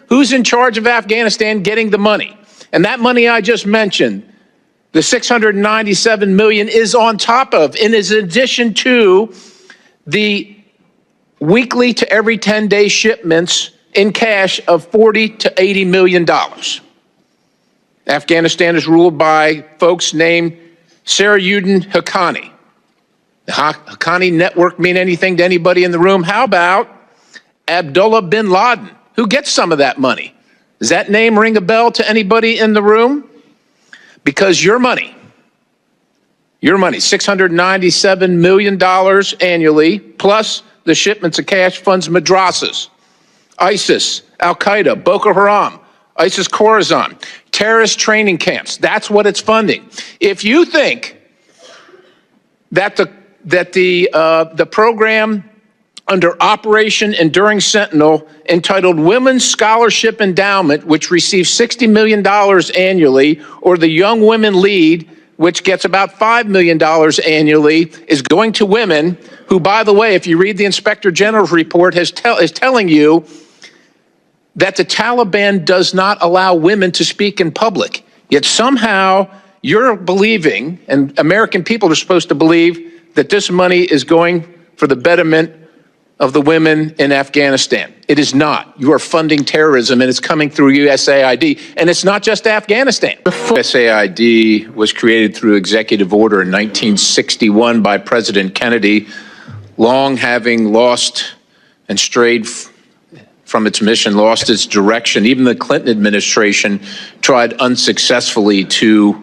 Who's in charge of Afghanistan getting the money? And that money I just mentioned, the $697 million, is on top of and is in addition to the weekly to every 10-day shipments in cash of $40 to $80 million. Afghanistan is ruled by folks named Sarajuddin Haqqani. The Haqqani network mean anything to anybody in the room? How about Abdullah bin Laden, who gets some of that money? Does that name ring a bell to anybody in the room? Because your money, $697 million annually, plus the shipments of cash, funds madrasas, ISIS, Al-Qaeda, Boko Haram, ISIS Khorasan, terrorist training camps. That's what it's funding. If you think that the program under Operation Enduring Sentinel, entitled Women's Scholarship Endowment, which receives $60 million annually, or the Young Women Lead, which gets about $5 million annually, is going to women who, by the way, if you read the Inspector General's report, is telling you that the Taliban does not allow women to speak in public. Yet somehow you're believing, and American people are supposed to believe, that this money is going for the betterment of the women in Afghanistan. It is not. You are funding terrorism, and it's coming through USAID. And it's not just Afghanistan. USAID was created through executive order in 1961 by President Kennedy, long having lost and strayed from its mission, lost its direction. Even the Clinton administration tried unsuccessfully to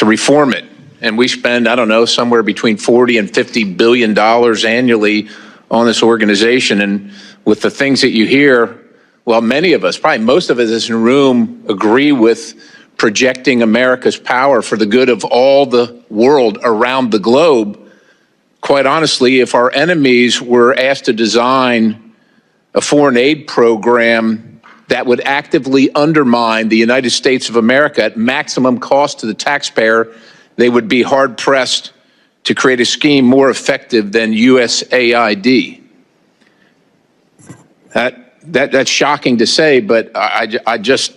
reform it. And we spend, I don't know, somewhere between $40 and $50 billion annually on this organization. And with the things that you hear, well, many of us, probably most of us in the room, agree with projecting America's power for the good of all the world around the globe. Quite honestly, if our enemies were asked to design a foreign aid program that would actively undermine the United States of America at maximum cost to the taxpayer, they would be hard-pressed to create a scheme more effective than USAID. That's shocking to say, but I just,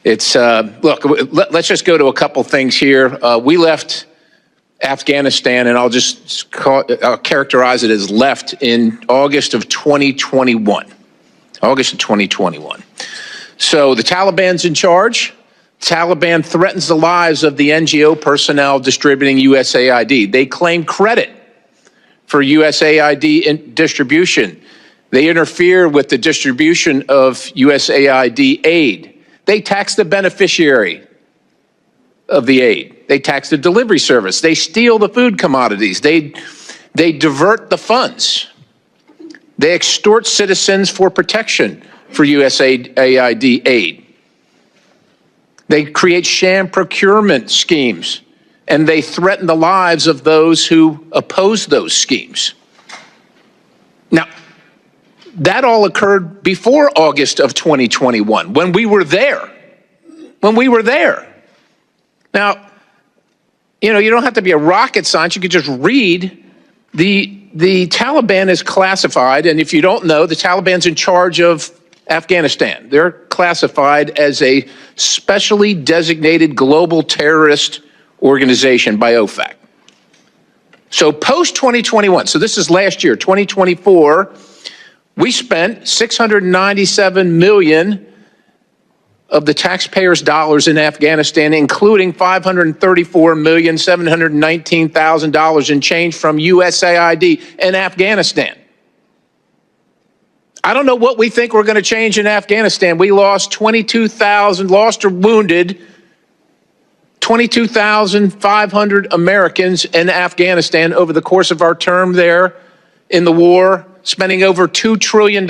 it's, look, let's just go to a couple things here. We left Afghanistan, and I'll characterize it as left in August of 2021. August of 2021. So the Taliban's in charge. Taliban threatens the lives of the NGO personnel distributing USAID. They claim credit for USAID distribution. They interfere with the distribution of USAID aid. They tax the beneficiary of the aid. They tax the delivery service. They steal the food commodities. They divert the funds. They extort citizens for protection for USAID aid. They create sham procurement schemes, and they threaten the lives of those who oppose those schemes. Now, that all occurred before August of 2021, when we were there. Now, you know, you don't have to be a rocket scientist. You could just read the Taliban is classified, and if you don't know, the Taliban's in charge of Afghanistan. They're classified as a specially designated global terrorist organization by OFAC. So post-2021, so this is last year, 2024, we spent $697 million of the taxpayers' dollars in Afghanistan, including $534,719,000 in change from USAID in Afghanistan. I don't know what we think we're going to change in Afghanistan. We lost 22,000, lost or wounded 22,500 Americans in Afghanistan over the course of our term there in the war, spending over $2 trillion.